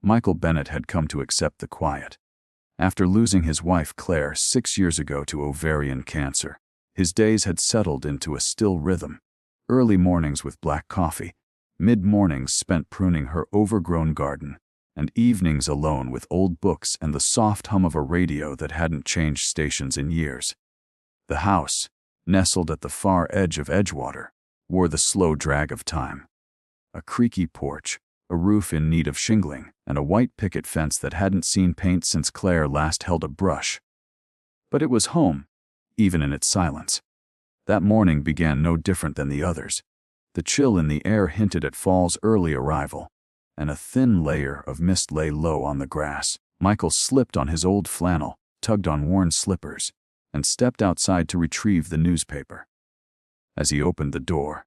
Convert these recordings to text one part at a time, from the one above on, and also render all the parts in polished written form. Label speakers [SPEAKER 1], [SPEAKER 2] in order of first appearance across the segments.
[SPEAKER 1] Michael Bennett had come to accept the quiet. After losing his wife Claire 6 years ago to ovarian cancer, his days had settled into a still rhythm. Early mornings with black coffee, mid-mornings spent pruning her overgrown garden, and evenings alone with old books and the soft hum of a radio that hadn't changed stations in years. The house, nestled at the far edge of Edgewater, wore the slow drag of time. A creaky porch, a roof in need of shingling, and a white picket fence that hadn't seen paint since Claire last held a brush. But it was home, even in its silence. That morning began no different than the others. The chill in the air hinted at fall's early arrival, and a thin layer of mist lay low on the grass. Michael slipped on his old flannel, tugged on worn slippers, and stepped outside to retrieve the newspaper. As he opened the door,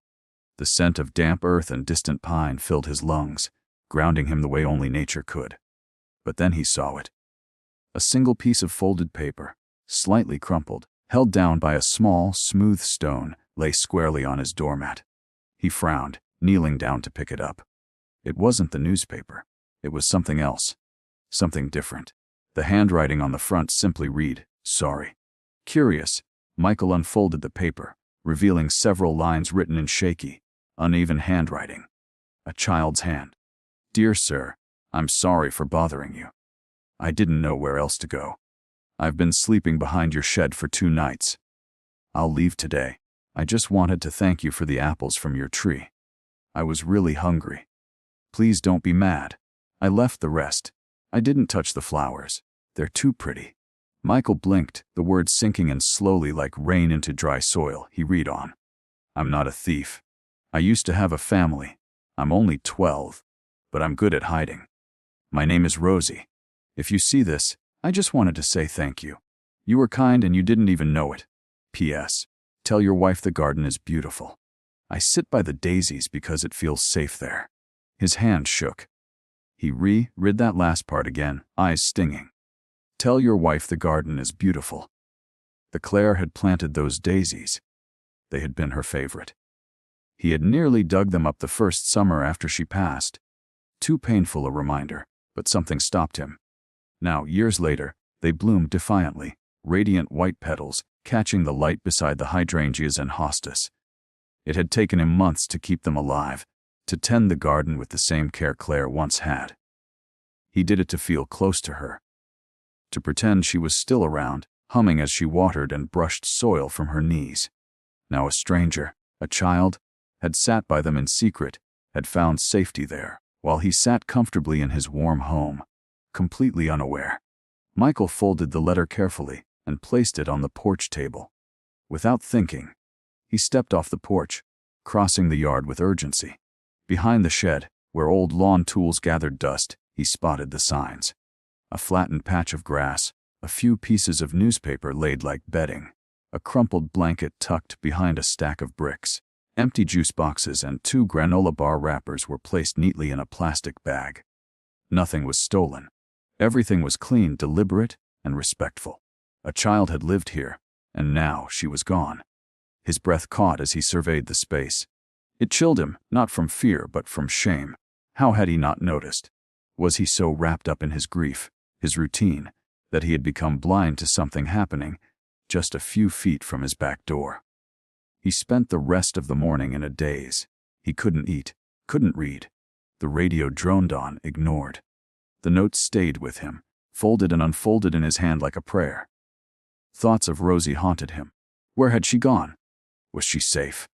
[SPEAKER 1] the scent of damp earth and distant pine filled his lungs, grounding him the way only nature could. But then he saw it. A single piece of folded paper, slightly crumpled, held down by a small, smooth stone, lay squarely on his doormat. He frowned, kneeling down to pick it up. It wasn't the newspaper. It was something else. Something different. The handwriting on the front simply read, "Sorry." Curious, Michael unfolded the paper, revealing several lines written in shaky, uneven handwriting. A child's hand. "Dear Sir, I'm sorry for bothering you. I didn't know where else to go. I've been sleeping behind your shed for 2 nights. I'll leave today. I just wanted to thank you for the apples from your tree. I was really hungry. Please don't be mad. I left the rest. I didn't touch the flowers. They're too pretty." Michael blinked, the words sinking in slowly like rain into dry soil. He read on. "I'm not a thief. I used to have a family. I'm only 12, but I'm good at hiding. My name is Rosie. If you see this, I just wanted to say thank you. You were kind and you didn't even know it. P.S. Tell your wife the garden is beautiful. I sit by the daisies because it feels safe there." His hand shook. He read that last part again, eyes stinging. "Tell your wife the garden is beautiful." The Claire had planted those daisies. They had been her favorite. He had nearly dug them up the first summer after she passed. Too painful a reminder, but something stopped him. Now, years later, they bloomed defiantly, radiant white petals, catching the light beside the hydrangeas and hostas. It had taken him months to keep them alive, to tend the garden with the same care Claire once had. He did it to feel close to her, to pretend she was still around, humming as she watered and brushed soil from her knees. Now a stranger, a child, had sat by them in secret, had found safety there, while he sat comfortably in his warm home, completely unaware. Michael folded the letter carefully and placed it on the porch table. Without thinking, he stepped off the porch, crossing the yard with urgency. Behind the shed, where old lawn tools gathered dust, he spotted the signs. A flattened patch of grass, a few pieces of newspaper laid like bedding, a crumpled blanket tucked behind a stack of bricks. Empty juice boxes and 2 granola bar wrappers were placed neatly in a plastic bag. Nothing was stolen. Everything was clean, deliberate, and respectful. A child had lived here, and now she was gone. His breath caught as he surveyed the space. It chilled him, not from fear but from shame. How had he not noticed? Was he so wrapped up in his grief, his routine, that he had become blind to something happening just a few feet from his back door? He spent the rest of the morning in a daze. He couldn't eat, couldn't read. The radio droned on, ignored. The notes stayed with him, folded and unfolded in his hand like a prayer. Thoughts of Rosie haunted him. Where had she gone? Was she safe?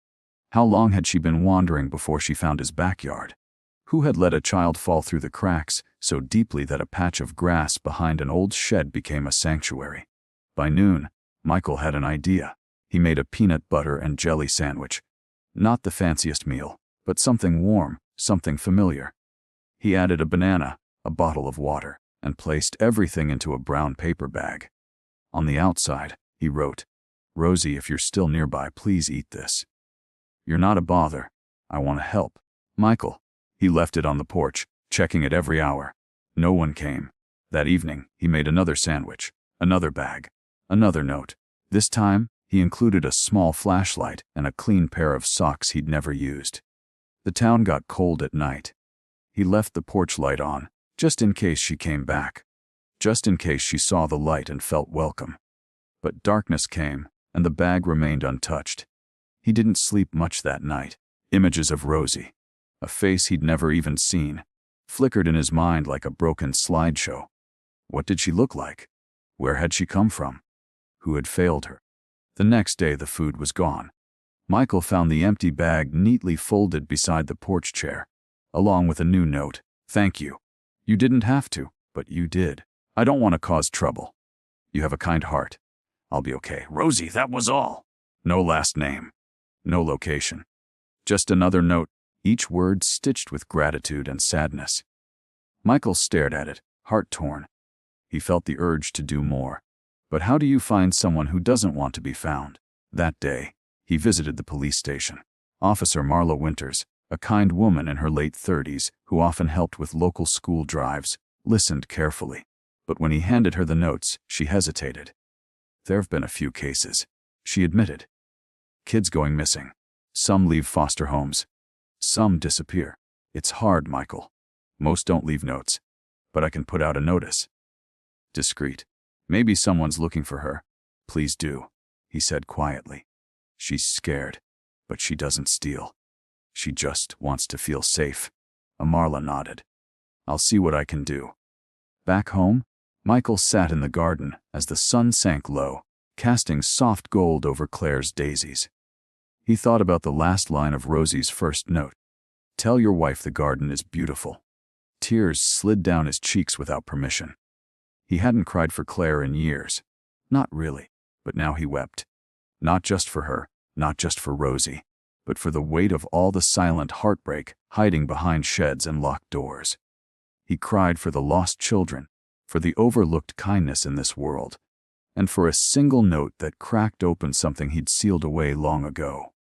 [SPEAKER 1] How long had she been wandering before she found his backyard? Who had let a child fall through the cracks so deeply that a patch of grass behind an old shed became a sanctuary? By noon, Michael had an idea. He made a peanut butter and jelly sandwich. Not the fanciest meal, but something warm, something familiar. He added a banana, a bottle of water, and placed everything into a brown paper bag. On the outside, he wrote, "Rosie, if you're still nearby, please eat this. You're not a bother. I want to help. Michael." He left it on the porch, checking it every hour. No one came. That evening, he made another sandwich, another bag, another note. This time, he included a small flashlight and a clean pair of socks he'd never used. The town got cold at night. He left the porch light on, just in case she came back, just in case she saw the light and felt welcome. But darkness came, and the bag remained untouched. He didn't sleep much that night. Images of Rosie, a face he'd never even seen, flickered in his mind like a broken slideshow. What did she look like? Where had she come from? Who had failed her? The next day the food was gone. Michael found the empty bag neatly folded beside the porch chair, along with a new note. Thank you. You didn't have to, but you did. I don't want to cause trouble. You have a kind heart. I'll be okay. Rosie, that was all. No last name. No location. Just another note, each word stitched with gratitude and sadness. Michael stared at it, heart-torn. He felt the urge to do more. But how do you find someone who doesn't want to be found? That day, he visited the police station. Officer Marla Winters, a kind woman in her late 30s who often helped with local school drives, listened carefully. But when he handed her the notes, she hesitated. There have been a few cases, she admitted. Kids going missing. Some leave foster homes. Some disappear. It's hard, Michael. Most don't leave notes. But I can put out a notice. Discreet. Maybe someone's looking for her. Please do, he said quietly. She's scared, but she doesn't steal. She just wants to feel safe. Marla nodded. I'll see what I can do. Back home, Michael sat in the garden as the sun sank low, casting soft gold over Claire's daisies. He thought about the last line of Rosie's first note. Tell your wife the garden is beautiful. Tears slid down his cheeks without permission. He hadn't cried for Claire in years. Not really, but now he wept. Not just for her, not just for Rosie, but for the weight of all the silent heartbreak hiding behind sheds and locked doors. He cried for the lost children, for the overlooked kindness in this world, and for a single note that cracked open something he'd sealed away long ago.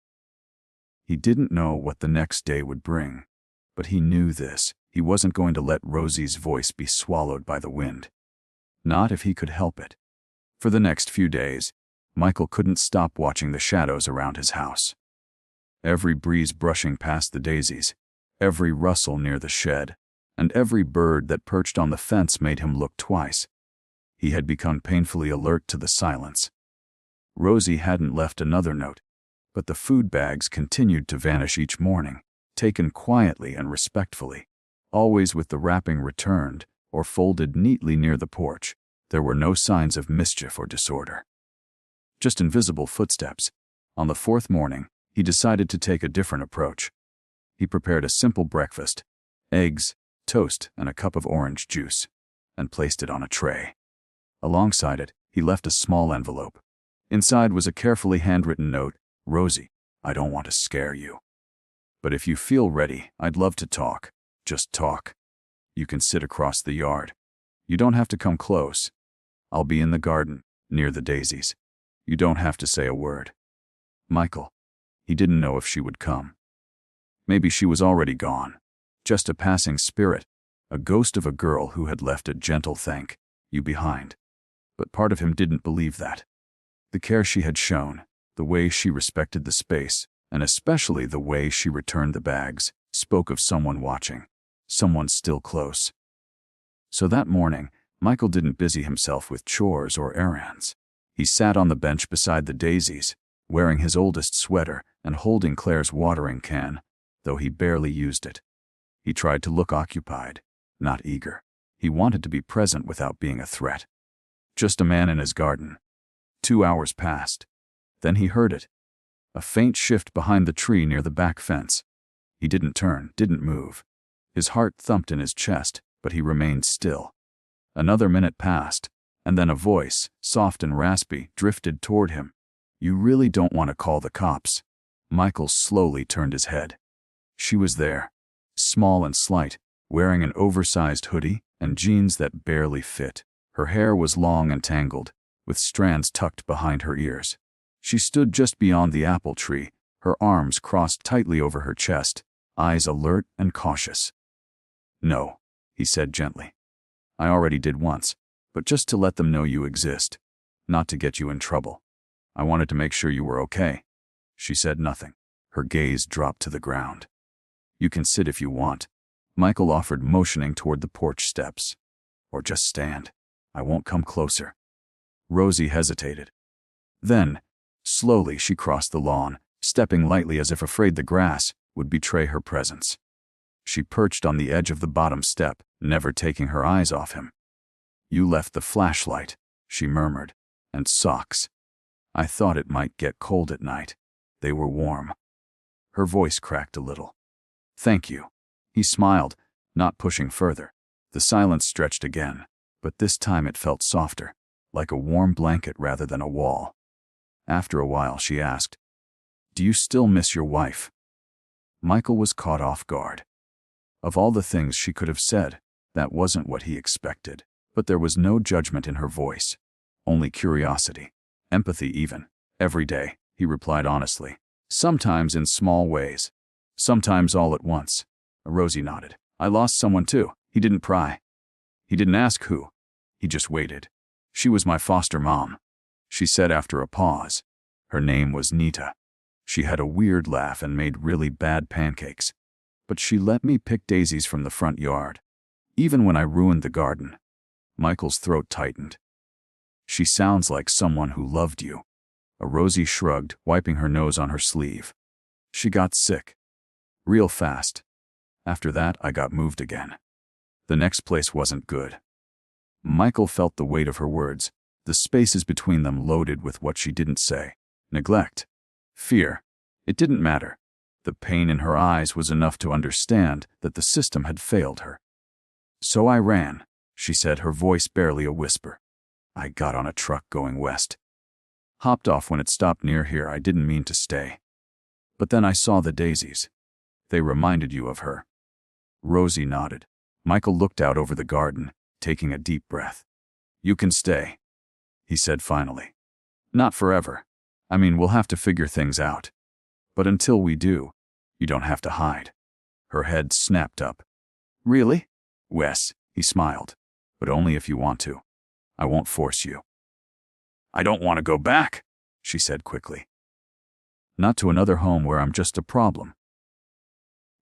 [SPEAKER 1] He didn't know what the next day would bring, but he knew this. He wasn't going to let Rosie's voice be swallowed by the wind. Not if he could help it. For the next few days, Michael couldn't stop watching the shadows around his house. Every breeze brushing past the daisies, every rustle near the shed, and every bird that perched on the fence made him look twice. He had become painfully alert to the silence. Rosie hadn't left another note, but the food bags continued to vanish each morning, taken quietly and respectfully, always with the wrapping returned or folded neatly near the porch. There were no signs of mischief or disorder. Just invisible footsteps. On the fourth morning, he decided to take a different approach. He prepared a simple breakfast, eggs, toast, and a cup of orange juice, and placed it on a tray. Alongside it, he left a small envelope. Inside was a carefully handwritten note. Rosie, I don't want to scare you. But if you feel ready, I'd love to talk. Just talk. You can sit across the yard. You don't have to come close. I'll be in the garden, near the daisies. You don't have to say a word. Michael. He didn't know if she would come. Maybe she was already gone. Just a passing spirit, a ghost of a girl who had left a gentle thank you behind. But part of him didn't believe that. The care she had shown, the way she respected the space, and especially the way she returned the bags, spoke of someone watching, someone still close. So that morning, Michael didn't busy himself with chores or errands. He sat on the bench beside the daisies, wearing his oldest sweater and holding Claire's watering can, though he barely used it. He tried to look occupied, not eager. He wanted to be present without being a threat. Just a man in his garden. 2 hours passed. Then he heard it. A faint shift behind the tree near the back fence. He didn't turn, didn't move. His heart thumped in his chest, but he remained still. Another minute passed, and then a voice, soft and raspy, drifted toward him. You really don't want to call the cops. Michael slowly turned his head. She was there, small and slight, wearing an oversized hoodie and jeans that barely fit. Her hair was long and tangled, with strands tucked behind her ears. She stood just beyond the apple tree, her arms crossed tightly over her chest, eyes alert and cautious. No, he said gently. I already did once, but just to let them know you exist, not to get you in trouble. I wanted to make sure you were okay. She said nothing. Her gaze dropped to the ground. You can sit if you want. Michael offered, motioning toward the porch steps. Or just stand. I won't come closer. Rosie hesitated. Then, slowly she crossed the lawn, stepping lightly as if afraid the grass would betray her presence. She perched on the edge of the bottom step, never taking her eyes off him. You left the flashlight, she murmured, and socks. I thought it might get cold at night. They were warm. Her voice cracked a little. Thank you. He smiled, not pushing further. The silence stretched again, but this time it felt softer, like a warm blanket rather than a wall. After a while she asked, Do you still miss your wife? Michael was caught off guard. Of all the things she could have said, that wasn't what he expected. But there was no judgment in her voice, only curiosity, empathy even. Every day, he replied honestly. Sometimes in small ways, sometimes all at once. Rosie nodded. I lost someone too. He didn't pry. He didn't ask who. He just waited. She was my foster mom, she said after a pause. Her name was Nita. She had a weird laugh and made really bad pancakes. But she let me pick daisies from the front yard, even when I ruined the garden. Michael's throat tightened. She sounds like someone who loved you. Rosie shrugged, wiping her nose on her sleeve. She got sick. Real fast. After that, I got moved again. The next place wasn't good. Michael felt the weight of her words, the spaces between them loaded with what she didn't say. Neglect. Fear. It didn't matter. The pain in her eyes was enough to understand that the system had failed her. So I ran, she said, her voice barely a whisper. I got on a truck going west. Hopped off when it stopped near here. I didn't mean to stay. But then I saw the daisies. They reminded you of her. Rosie nodded. Michael looked out over the garden, taking a deep breath. You can stay, he said finally. Not forever. I mean, we'll have to figure things out. But until we do, you don't have to hide. Her head snapped up. Really? Wes, he smiled. But only if you want to. I won't force you. I don't want to go back, she said quickly. Not to another home where I'm just a problem.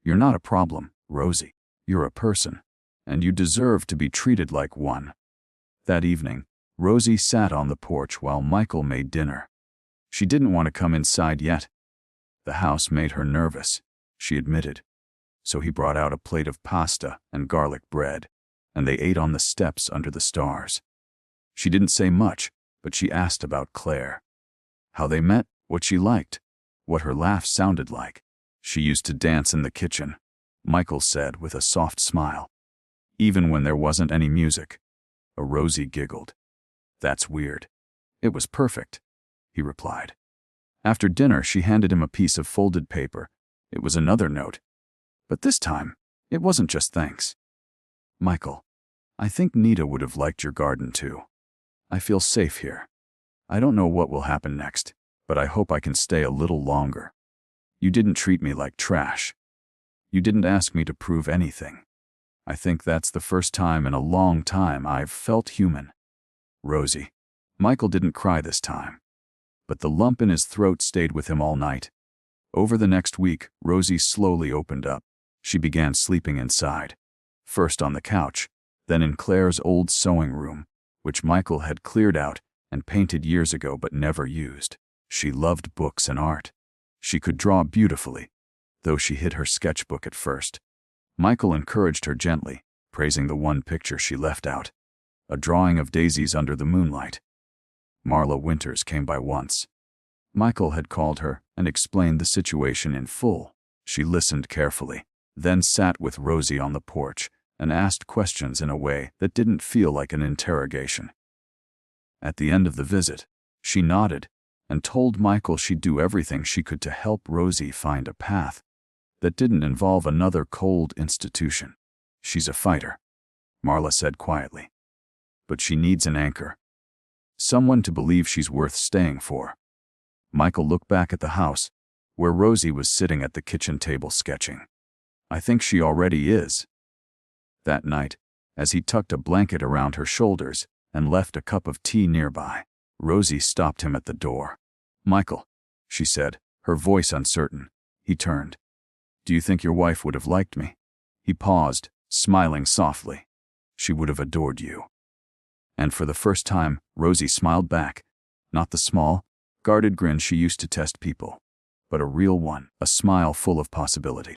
[SPEAKER 1] You're not a problem, Rosie. You're a person, and you deserve to be treated like one. That evening, Rosie sat on the porch while Michael made dinner. She didn't want to come inside yet. The house made her nervous, she admitted. So he brought out a plate of pasta and garlic bread, and they ate on the steps under the stars. She didn't say much, but she asked about Claire. How they met, what she liked, what her laugh sounded like. She used to dance in the kitchen, Michael said with a soft smile. Even when there wasn't any music. Rosie giggled. That's weird. It was perfect, he replied. After dinner, she handed him a piece of folded paper. It was another note. But this time, it wasn't just thanks. Michael, I think Nita would have liked your garden too. I feel safe here. I don't know what will happen next, but I hope I can stay a little longer. You didn't treat me like trash. You didn't ask me to prove anything. I think that's the first time in a long time I've felt human. Rosie. Michael didn't cry this time. But the lump in his throat stayed with him all night. Over the next week, Rosie slowly opened up. She began sleeping inside. First on the couch, then in Claire's old sewing room, which Michael had cleared out and painted years ago but never used. She loved books and art. She could draw beautifully, though she hid her sketchbook at first. Michael encouraged her gently, praising the one picture she left out, a drawing of daisies under the moonlight. Marla Winters came by once. Michael had called her and explained the situation in full. She listened carefully, then sat with Rosie on the porch and asked questions in a way that didn't feel like an interrogation. At the end of the visit, she nodded and told Michael she'd do everything she could to help Rosie find a path that didn't involve another cold institution. She's a fighter, Marla said quietly. But she needs an anchor. Someone to believe she's worth staying for. Michael looked back at the house, where Rosie was sitting at the kitchen table sketching. I think she already is. That night, as he tucked a blanket around her shoulders and left a cup of tea nearby, Rosie stopped him at the door. Michael, she said, her voice uncertain. He turned. Do you think your wife would have liked me? He paused, smiling softly. She would have adored you. And for the first time, Rosie smiled back. Not the small, guarded grin she used to test people, but a real one, a smile full of possibility.